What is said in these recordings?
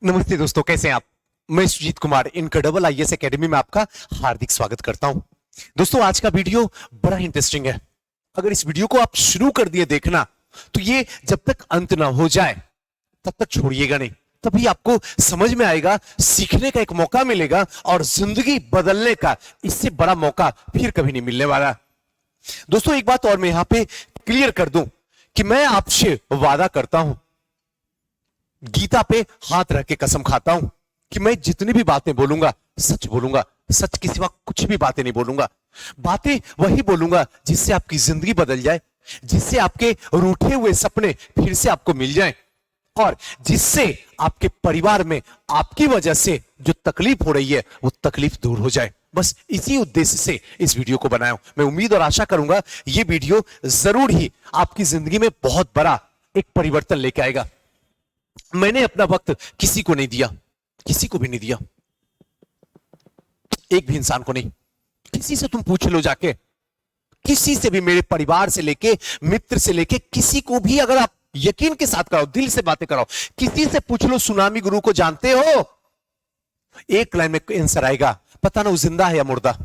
नमस्ते दोस्तों, कैसे हैं आप। मैं Sujeet Kumar Incredible IAS Academy में आपका हार्दिक स्वागत करता हूं। दोस्तों, आज का वीडियो बड़ा इंटरेस्टिंग है। अगर इस वीडियो को आप शुरू कर दिए देखना, तो ये जब तक अंत ना हो जाए तब तक छोड़िएगा नहीं। तभी आपको समझ में आएगा, सीखने का एक मौका मिलेगा और जिंदगी बदलने का इससे बड़ा मौका फिर कभी नहीं मिलने वाला। दोस्तों, एक बात और मैं यहां पे क्लियर कर दूं कि मैं आपसे वादा करता हूं, गीता पे हाथ रख के कसम खाता हूं कि मैं जितनी भी बातें बोलूंगा सच बोलूंगा, सच के सिवा कुछ भी बातें नहीं बोलूंगा। बातें वही बोलूंगा जिससे आपकी जिंदगी बदल जाए, जिससे आपके रूठे हुए सपने फिर से आपको मिल जाएं और जिससे आपके परिवार में आपकी वजह से जो तकलीफ हो रही है वो तकलीफ दूर हो जाए। बस इसी उद्देश्य से इस वीडियो को बनाया हूं। मैं उम्मीद और आशा करूंगा ये वीडियो जरूर ही आपकी जिंदगी में बहुत बड़ा एक परिवर्तन लेके आएगा। मैंने अपना वक्त किसी को नहीं दिया, किसी को भी नहीं दिया, एक भी इंसान को नहीं। किसी से तुम पूछ लो जाके, किसी से भी, मेरे परिवार से लेके मित्र से लेके किसी को भी अगर आप यकीन के साथ कराओ, दिल से बातें कराओ, किसी से पूछ लो सुनामी गुरु को जानते हो, एक लाइन में आंसर आएगा, पता ना वो जिंदा है या मुर्दा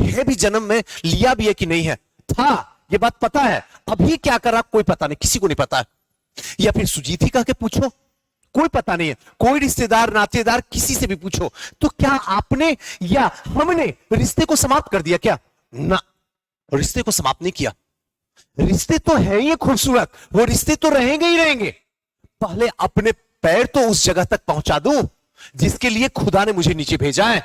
है, भी जन्म में लिया भी है कि नहीं है, था ये बात पता है, अभी क्या करा कोई पता नहीं, किसी को नहीं पता है। या फिर सुजीत ही कह के पूछो, कोई पता नहीं है। कोई रिश्तेदार नातेदार किसी से भी पूछो, तो क्या आपने या हमने रिश्ते को समाप्त कर दिया क्या? ना, रिश्ते को समाप्त नहीं किया। रिश्ते तो है ही खूबसूरत, वो रिश्ते तो रहेंगे ही रहेंगे। पहले अपने पैर तो उस जगह तक पहुंचा दूं जिसके लिए खुदा ने मुझे नीचे भेजा है।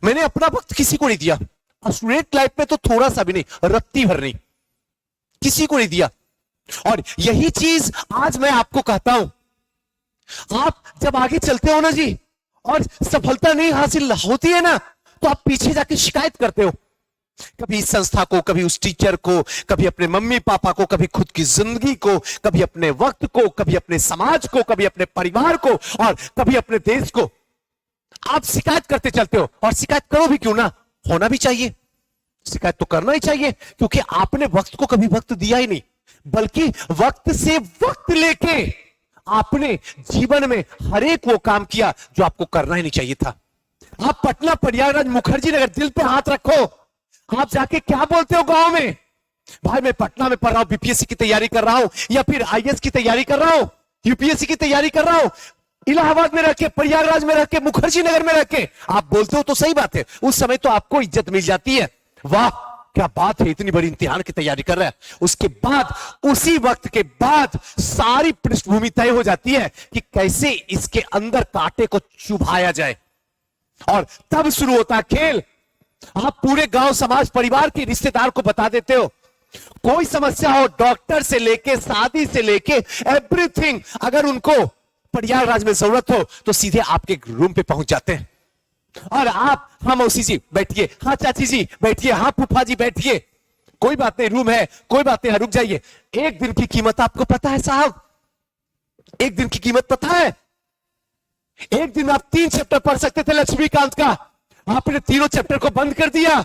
मैंने अपना वक्त किसी को नहीं दिया, स्टूडेंट लाइफ में तो थोड़ा सा भी नहीं, रत्ती भर नहीं, किसी को नहीं दिया। और यही चीज आज मैं आपको कहता हूं, आप जब आगे चलते हो ना जी और सफलता नहीं हासिल होती है ना, तो आप पीछे जाके शिकायत करते हो, कभी इस संस्था को, कभी उस टीचर को, कभी अपने मम्मी पापा को, कभी खुद की जिंदगी को, कभी अपने वक्त को, कभी अपने समाज को, कभी अपने परिवार को और कभी अपने देश को। आप शिकायत करते चलते हो, और शिकायत करो भी क्यों ना, होना भी चाहिए, शिकायत तो करना ही चाहिए, क्योंकि आपने वक्त को कभी वक्त दिया ही नहीं, बल्कि वक्त से वक्त लेके आपने जीवन में हर एक वो काम किया जो आपको करना ही नहीं चाहिए था। आप पटना, प्रयागराज, मुखर्जी नगर, दिल पे हाथ रखो, आप जाके क्या बोलते हो गांव में, भाई मैं पटना में पढ़ रहा हूं, बीपीएससी की तैयारी कर रहा हूं, या फिर आईएएस की तैयारी कर रहा हूं, यूपीएससी की तैयारी कर रहा हूं, इलाहाबाद में रह के, प्रयागराज में रह के, मुखर्जी नगर में रह के आप बोलते हो तो सही बात है, उस समय तो आपको इज्जत मिल जाती है, वाह क्या बात है, इतनी बड़ी इम्तिहान की तैयारी कर रहा है। उसके बाद, उसी वक्त के बाद सारी पृष्ठभूमि तय हो जाती है कि कैसे इसके अंदर कांटे को चुभाया जाए, और तब शुरू होता है खेल। आप पूरे गांव, समाज, परिवार के रिश्तेदार को बता देते हो, कोई समस्या हो, डॉक्टर से लेके शादी से लेके एवरीथिंग, अगर उनको प्रयागराज में जरूरत हो तो सीधे आपके रूम पे पहुंच जाते हैं, और आप, हाँ मौसी जी बैठिए, हाँ चाची जी बैठिए, हाँ फूफा जी बैठिए, कोई बात नहीं, रूम है, कोई बात नहीं, रुक जाइए। एक दिन की कीमत आपको पता है साहब, एक दिन की कीमत पता है? एक दिन आप 3 चैप्टर पढ़ सकते थे लक्ष्मीकांत का, आपने तीनों चैप्टर को बंद कर दिया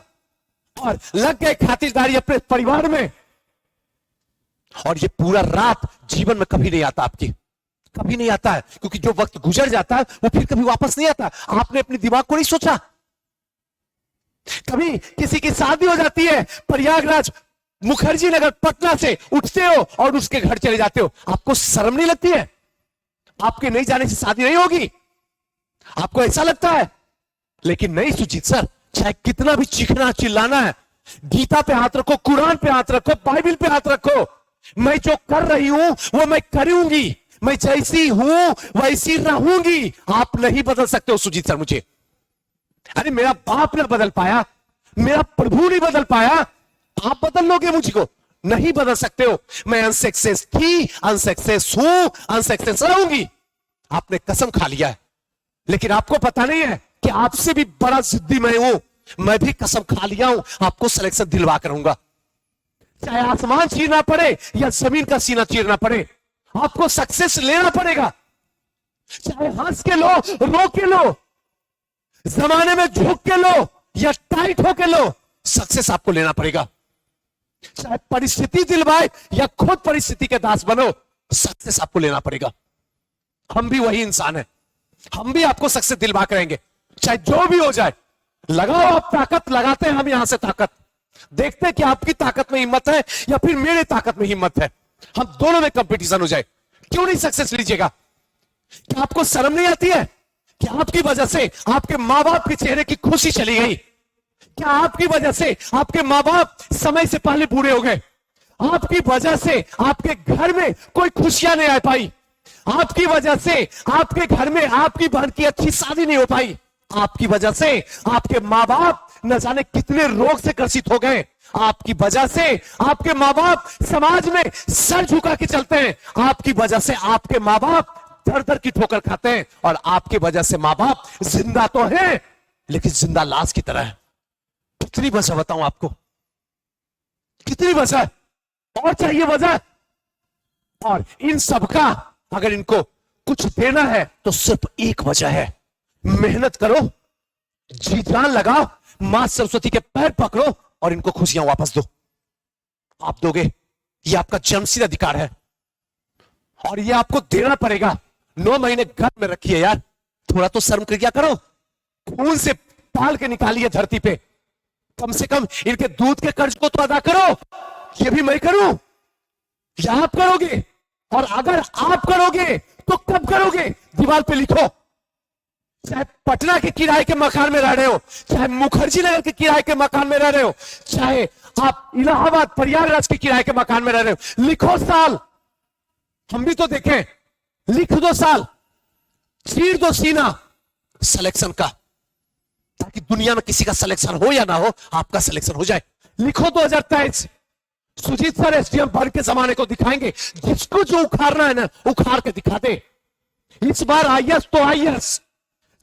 और लग गए खातिरदारी अपने परिवार में, और ये पूरा रात जीवन में कभी नहीं आता, आपकी कभी नहीं आता है, क्योंकि जो वक्त गुजर जाता है वो फिर कभी वापस नहीं आता। आपने अपने दिमाग को नहीं सोचा। कभी किसी की शादी हो जाती है, प्रयागराज, मुखर्जी नगर, पटना से उठते हो और उसके घर चले जाते हो, आपको शर्म नहीं लगती है? आपके नहीं जाने से शादी नहीं होगी, आपको ऐसा लगता है? लेकिन नहीं सुजीत सर, चाहे कितना भी चीखना चिल्लाना है, गीता पे हाथ रखो, कुरान पे हाथ रखो, बाइबल पे हाथ रखो, मैं जो कर रही हूं वो मैं करूंगी, मैं जैसी हूं वैसी रहूंगी। आप नहीं बदल सकते हो सुजीत सर मुझे, अरे मेरा बाप ना बदल पाया, मेरा प्रभु नहीं बदल पाया, आप बदल लोगे मुझको? नहीं बदल सकते हो। मैं अनसक्सेस थी, अनसक्सेस हूं, अनसक्सेस रहूंगी। आपने कसम खा लिया है, लेकिन आपको पता नहीं है कि आपसे भी बड़ा जिद्दी मैं हूं। मैं भी कसम खा लिया हूं, आपको सिलेक्शन दिलवा कर रहूंगा, चाहे आसमान चीरना पड़े या जमीन का सीना चीरना पड़े, आपको सक्सेस लेना पड़ेगा। चाहे हंस के लो, रो के लो, जमाने में झुक के लो या टाइट होके लो, सक्सेस आपको लेना पड़ेगा। चाहे परिस्थिति दिलवाए या खुद परिस्थिति के दास बनो, सक्सेस आपको लेना पड़ेगा। हम भी वही इंसान है, हम भी आपको सक्सेस दिलवा करेंगे, चाहे जो भी हो जाए। लगाओ आप ताकत, लगाते हैं हम यहां से ताकत, देखते हैं कि आपकी ताकत में हिम्मत है या फिर मेरे ताकत में हिम्मत है। हम दोनों में कंपटीशन हो जाए। क्यों नहीं सक्सेस लीजिएगा? क्या आपको शर्म नहीं आती है कि आपकी वजह से आपके मां बाप के चेहरे की खुशी चली गई? क्या आपकी वजह से आपके मां बाप समय से पहले बूढ़े हो गए? आपकी वजह से आपके घर में कोई खुशियां नहीं आ पाई? आपकी वजह से आपके घर में आपकी बहन की अच्छी शादी नहीं हो पाई? आपकी वजह से आपके मां बाप न जाने कितने रोग से ग्रसित हो गए? आपकी वजह से आपके मां बाप समाज में सर झुका के चलते हैं? आपकी वजह से आपके मां बाप दर दर की ठोकर खाते हैं? और आपकी वजह से मां बाप जिंदा तो हैं लेकिन जिंदा लाश की तरह है। कितनी वजह बताऊं आपको, कितनी वजह और चाहिए वजह? और इन सबका अगर इनको कुछ देना है तो सिर्फ एक वजह है, मेहनत करो, जी जान लगाओ, मां सरस्वती के पैर पकड़ो और इनको खुशियां वापस दो। आप दोगे, ये आपका जन्मसिद्ध अधिकार है और ये आपको देना पड़ेगा। 9 महीने घर में रखिए यार, थोड़ा तो शर्म कर क्या करो, खून से पाल के निकालिए धरती पे, कम से कम इनके दूध के कर्ज को तो अदा करो। ये भी मैं करूं या आप करोगे? और अगर आप करोगे तो कब करोगे? दीवार पे लिखो। चाहे पटना के किराए के मकान में रह रहे हो, चाहे मुखर्जी नगर के किराए के मकान में रह रहे हो, चाहे आप इलाहाबाद प्रयागराज के किराए के मकान में रह रहे हो, लिखो साल। हम भी तो देखें, लिख दो साल, चीर दो सीना सिलेक्शन का, ताकि दुनिया में किसी का सिलेक्शन हो या ना हो, आपका सिलेक्शन हो जाए। लिखो 2023, सुजीत सर एसडीएम भर के जमाने को दिखाएंगे। जिसको जो उखाड़ना है ना, उखाड़ के दिखा दे। इस बार आईएएस तो आईएएस,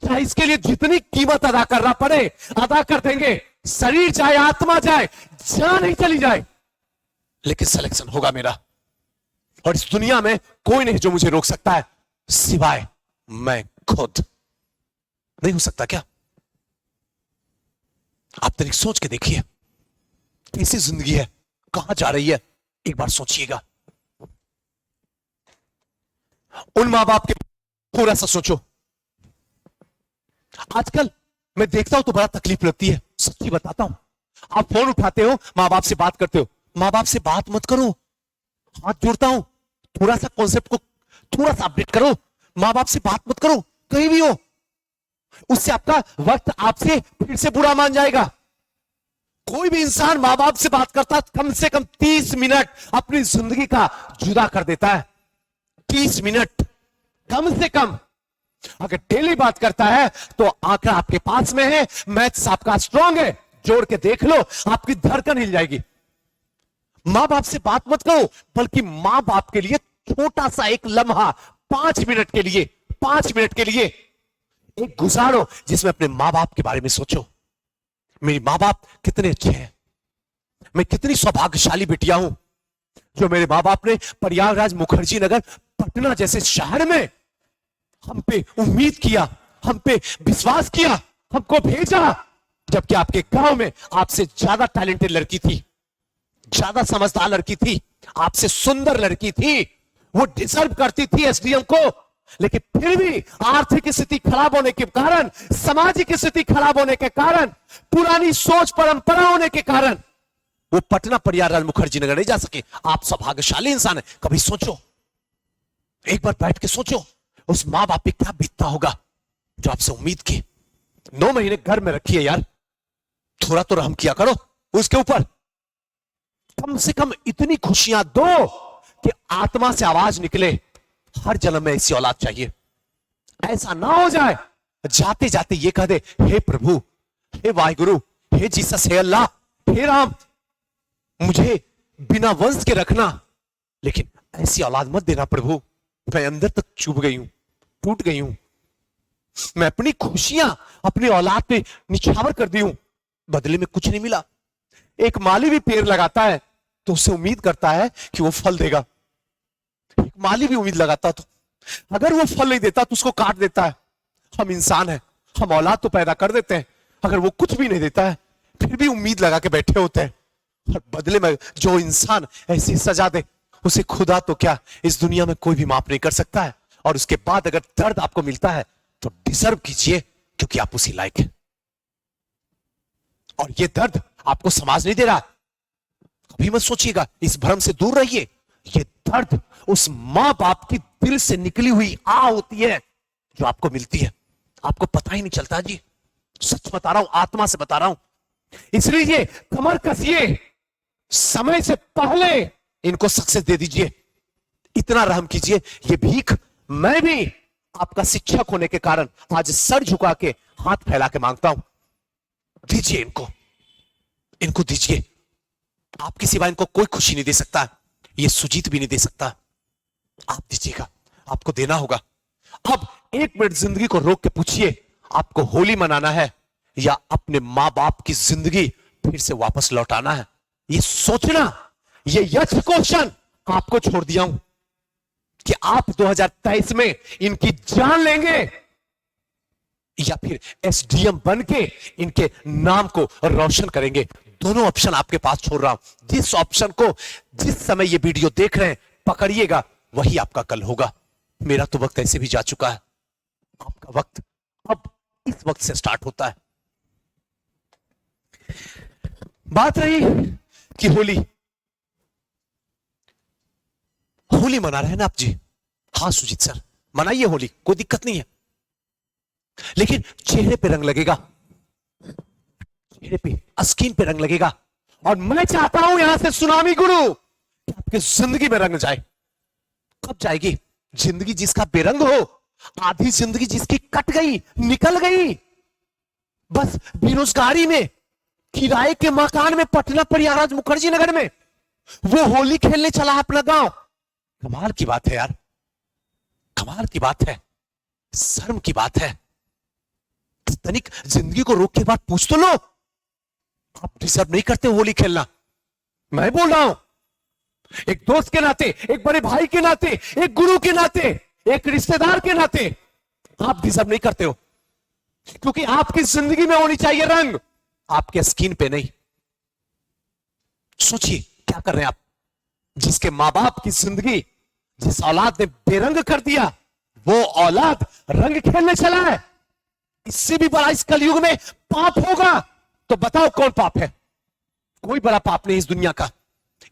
चाहे इसके लिए जितनी कीमत अदा करना पड़े अदा कर देंगे। शरीर जाए, आत्मा जाए, जान ही चली जाए, लेकिन सिलेक्शन होगा मेरा। और इस दुनिया में कोई नहीं जो मुझे रोक सकता है सिवाय मैं खुद। नहीं हो सकता क्या? आप तरीक सोच के देखिए, कैसी जिंदगी है, कहां जा रही है, एक बार सोचिएगा। उन मां बाप के थोड़ा सा सोचो। आजकल मैं देखता हूं तो बड़ा तकलीफ लगती है, सच्ची बताता हूं। आप फोन उठाते हो, मां बाप से बात करते हो, मां बाप से बात मत करो। हाथ जोड़ता हूं, थोड़ा सा कॉन्सेप्ट को थोड़ा सा अपडेट करो। मां बाप से बात मत करो कहीं भी हो, उससे आपका वक्त आपसे फिर से बुरा मान जाएगा। कोई भी इंसान मां बाप से बात करता है कम से कम 30 मिनट अपनी जिंदगी का जुदा कर देता है। 30 मिनट कम से कम। अगर डेली बात करता है तो आंकड़ा आपके पास में है, मैथ्स आपका स्ट्रांग है, जोड़ के देख लो, आपकी धड़कन हिल जाएगी। मां बाप से बात मत करो, बल्कि मां बाप के लिए छोटा सा एक लम्हा 5 मिनट के लिए, 5 मिनट के लिए एक गुजारो, जिसमें अपने मां बाप के बारे में सोचो। मेरे मां बाप कितने अच्छे हैं, मैं कितनी सौभाग्यशाली बिटिया हूं जो मेरे मां बाप ने प्रयागराज, मुखर्जी नगर, पटना जैसे शहर में हम पे उम्मीद किया, हम पे विश्वास किया, हमको भेजा। जबकि आपके गांव में आपसे ज्यादा टैलेंटेड लड़की थी, ज्यादा समझदार लड़की थी, आपसे सुंदर लड़की थी, वो डिजर्व करती थी एसडीएम को। लेकिन फिर भी आर्थिक स्थिति खराब होने के कारण, सामाजिक स्थिति खराब होने के कारण, पुरानी सोच परंपरा होने के कारण वो पटना, प्रयागराज, मुखर्जी नगर नहीं जा सके। आप सौभाग्यशाली इंसान है। कभी सोचो, एक बार बैठ के सोचो, उस मां बाप पे क्या बीतता होगा जो आपसे उम्मीद की। 9 महीने घर में रखिए यार, थोड़ा तो रहम किया करो उसके ऊपर। कम से कम इतनी खुशियां दो कि आत्मा से आवाज निकले, हर जन्म में ऐसी औलाद चाहिए। ऐसा ना हो जाए जाते जाते ये कह दे, हे प्रभु, हे वाहिगुरु, हे जीसस, हे अल्लाह, हे राम, मुझे बिना वंश के रखना, लेकिन ऐसी औलाद मत देना प्रभु। मैं अंदर तक चुभ गई हूं, टूट गई हूं, मैं अपनी खुशियां अपनी औलाद पे निछावर कर दी हूं, बदले में कुछ नहीं मिला। एक माली भी पेड़ लगाता है तो उससे उम्मीद करता है कि वो फल देगा। एक माली भी उम्मीद लगाता तो अगर वो फल नहीं देता तो उसको काट देता है। हम इंसान हैं, हम औलाद तो पैदा कर देते हैं, अगर वो कुछ भी नहीं देता है फिर भी उम्मीद लगा के बैठे होते हैं। और बदले में जो इंसान ऐसी सजा दे, उसे खुदा तो क्या इस दुनिया में कोई भी माफ नहीं कर सकता है। और उसके बाद अगर दर्द आपको मिलता है तो डिजर्व कीजिए, क्योंकि आप उसी लायक हैं। और ये दर्द आपको समाज नहीं दे रहा, कभी मत सोचिएगा, इस भ्रम से दूर रहिए। ये दर्द उस मां बाप की दिल से निकली हुई आ होती है जो आपको मिलती है, आपको पता ही नहीं चलता जी। सच बता रहा हूं, आत्मा से बता रहा हूं। इसलिए कमर कसिए, समय से पहले इनको सक्सेस दे दीजिए। इतना रहम कीजिए। ये भीख मैं भी आपका शिक्षक होने के कारण आज सर झुका के हाथ फैला के मांगता हूं। दीजिए इनको, इनको दीजिए। आपके सिवा इनको कोई खुशी नहीं दे सकता, ये सुजीत भी नहीं दे सकता। आप दीजिएगा, आपको देना होगा। अब 1 मिनट जिंदगी को रोक के पूछिए, आपको होली मनाना है या अपने मां बाप की जिंदगी फिर से वापस लौटाना है? ये सोचना, ये यच क्वेश्चन आपको छोड़ दिया हूं कि आप 2023 में इनकी जान लेंगे या फिर एसडीएम बन के इनके नाम को रोशन करेंगे। दोनों ऑप्शन आपके पास छोड़ रहा हूं। जिस ऑप्शन को जिस समय ये वीडियो देख रहे हैं पकड़िएगा, वही आपका कल होगा। मेरा तो वक्त ऐसे भी जा चुका है, आपका वक्त अब इस वक्त से स्टार्ट होता है। बात रही कि होली मना रहे हैं ना आप जी? हाँ सुजीत सर, मनाइए होली, कोई दिक्कत नहीं है, लेकिन चेहरे पे रंग लगेगा, चेहरे पे स्किन पे रंग लगेगा। और मैं चाहता हूं यहां से सुनामी गुरु कि आपकी जिंदगी में रंग जाए। कब जाएगी जिंदगी जिसका बेरंग हो? आधी जिंदगी जिसकी कट गई, निकल गई, बस बेरोजगारी में, किराए के मकान में, पटना प्रयागराज मुखर्जी नगर में वो होली खेलने चला है अपना गांव। कमाल की बात है यार, कमाल की बात है, शर्म की बात है। तनिक जिंदगी को रोक के बाद पूछ तो लो, आप डिजर्व नहीं करते होली खेलना। मैं बोल रहा हूं एक दोस्त के नाते, एक बड़े भाई के नाते, एक गुरु के नाते, एक रिश्तेदार के नाते, आप डिजर्व नहीं करते हो, क्योंकि आपकी जिंदगी में होनी चाहिए रंग, आपके स्किन पे नहीं। सोचिए क्या कर रहे हैं आप? जिसके मां बाप की जिंदगी जिस औलाद ने बेरंग कर दिया, वो औलाद रंग खेलने चला है। इससे भी बड़ा इस कलयुग में पाप होगा तो बताओ कौन पाप है? कोई बड़ा पाप नहीं इस दुनिया का।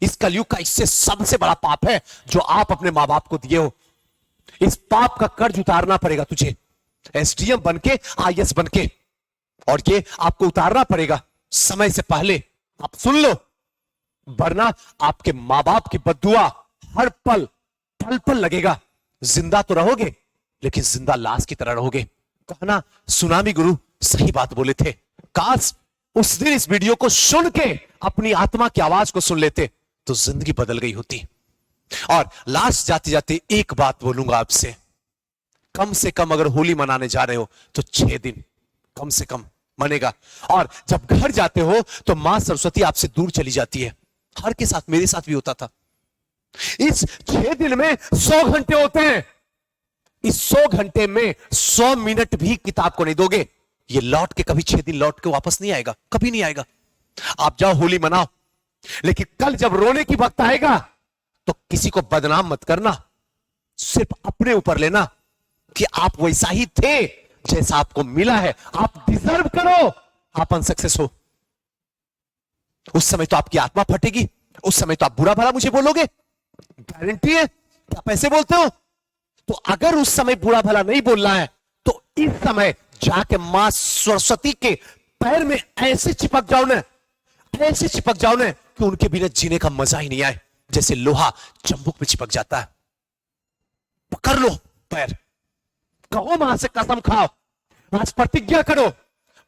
इस कलयुग का इससे सबसे बड़ा पाप है जो आप अपने मां बाप को दिए हो। इस पाप का कर्ज उतारना पड़ेगा तुझे, एसडीएम बनके, आईएएस बनके, और ये आपको उतारना पड़ेगा समय से पहले। आप सुन लो, वरना आपके मां बाप की बद्दुआ हर पल पल लगेगा। जिंदा तो रहोगे, लेकिन जिंदा लाश की तरह रहोगे। कहना सुनामी गुरु सही बात बोले थे। काश उस दिन इस वीडियो को सुन के अपनी आत्मा की आवाज को सुन लेते तो जिंदगी बदल गई होती। और लास्ट जाते जाते एक बात बोलूंगा आपसे, कम से कम अगर होली मनाने जा रहे हो तो 6 दिन कम से कम मनेगा। और जब घर जाते हो तो मां सरस्वती आपसे दूर चली जाती है। हर के साथ, मेरे साथ भी होता था। इस 6 दिन में 100 घंटे होते हैं। इस 100 घंटे में 100 मिनट भी किताब को नहीं दोगे, ये लौट के कभी 6 दिन लौट के वापस नहीं आएगा, कभी नहीं आएगा। आप जाओ होली मनाओ, लेकिन कल जब रोने की वक्त आएगा तो किसी को बदनाम मत करना, सिर्फ अपने ऊपर लेना कि आप वैसा ही थे जैसा आपको मिला है। आप डिजर्व करो, आप अनसक्सेस हो। उस समय तो आपकी आत्मा फटेगी, उस समय तो आप बुरा भला मुझे बोलोगे, गारंटी है कि आप ऐसे बोलते हो। तो अगर उस समय बुरा भला नहीं बोलना है तो इस समय जाके मां सरस्वती के पैर में ऐसे चिपक जाओ ना, ऐसे चिपक जाओ ना कि उनके बिना जीने का मजा ही नहीं आए, जैसे लोहा चंबुक पे चिपक जाता है। पकड़ लो पैर, कहो मां से कसम खाओ, आज प्रतिज्ञा करो,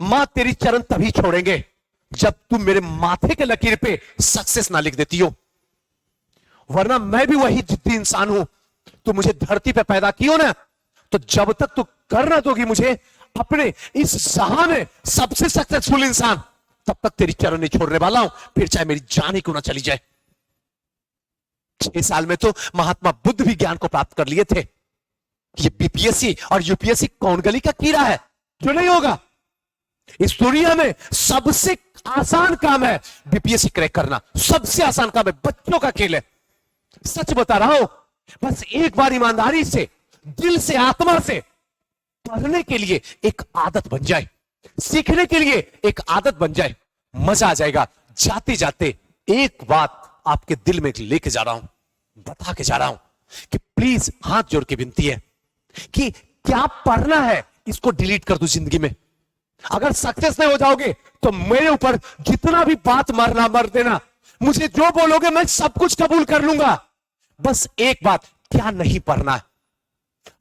मां तेरी चरण तभी छोड़ेंगे जब तुम मेरे माथे के लकीर पे सक्सेस ना लिख देती हो। वरना मैं भी वही जिद्दी इंसान हूं। तो मुझे धरती पे पैदा की हो ना, तो जब तक तू कर ना दोगी मुझे अपने इस जहां में सबसे सक्सेसफुल इंसान, तब तक तेरी चरण नहीं छोड़ने वाला हूं, फिर चाहे मेरी जान ही क्यों ना चली जाए। 6 साल में तो महात्मा बुद्ध भी ज्ञान को प्राप्त कर लिए थे। ये बीपीएससी और यूपीएससी कौन गली का कीड़ा है जो नहीं होगा? इस दुनिया में सबसे आसान काम है बीपीएससी क्रैक करना, सबसे आसान काम है, बच्चों का खेल है। सच बता रहा हूं, बस एक बार ईमानदारी से, दिल से, आत्मा से पढ़ने के लिए एक आदत बन जाए, सीखने के लिए एक आदत बन जाए, मजा आ जाएगा। जाते जाते एक बात आपके दिल में लेके जा रहा हूं, बता के जा रहा हूं कि प्लीज हाथ जोड़ के विनती है कि क्या पढ़ना है इसको डिलीट कर दो जिंदगी में। अगर सक्सेस नहीं हो जाओगे तो मेरे ऊपर जितना भी बात मारना मर देना, मुझे जो बोलोगे मैं सब कुछ कबूल कर लूंगा। बस एक बात, क्या नहीं पढ़ना है।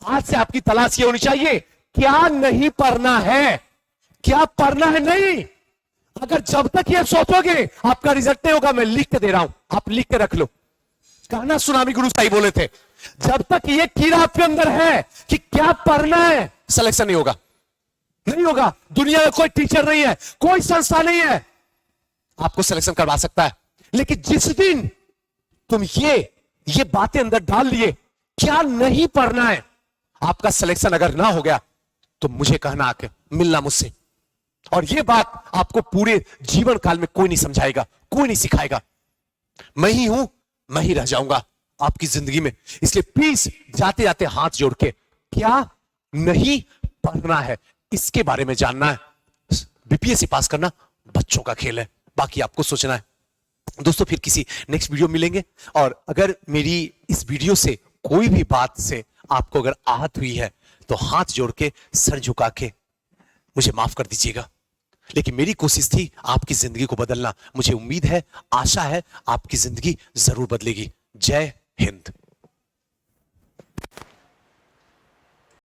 आज से आपकी तलाश ये होनी चाहिए, क्या नहीं पढ़ना है, क्या पढ़ना है नहीं। अगर जब तक ये सोचोगे आपका रिजल्ट नहीं होगा, मैं लिख के दे रहा हूं, आप लिख के रख लो। कहना सुनामी गुरु साई बोले थे, जब तक ये कीड़ा आपके अंदर है कि क्या पढ़ना है, सिलेक्शन नहीं होगा, नहीं होगा। दुनिया में कोई टीचर नहीं है, कोई संस्था नहीं है आपको सिलेक्शन करवा सकता है। लेकिन जिस दिन तुम ये बातें अंदर डाल लिए, क्या नहीं पढ़ना है, आपका सिलेक्शन अगर ना हो गया तो मुझे कहना, आके मिलना मुझसे। और ये बात आपको पूरे जीवन काल में कोई नहीं समझाएगा, कोई नहीं सिखाएगा। मैं ही हूं, मैं ही रह जाऊंगा आपकी जिंदगी में। इसलिए प्लीज जाते जाते हाथ जोड़ के, क्या नहीं पढ़ना है इसके बारे में जानना है। बीपीएससी पास करना बच्चों का खेल है, बाकी आपको सोचना है। दोस्तों फिर किसी नेक्स्ट वीडियो मिलेंगे। और अगर मेरी इस वीडियो से कोई भी बात से आपको अगर आहत हुई है तो हाथ जोड़ के सर झुका के मुझे माफ कर दीजिएगा। लेकिन मेरी कोशिश थी आपकी जिंदगी को बदलना। मुझे उम्मीद है, आशा है आपकी जिंदगी जरूर बदलेगी। जय हिंद।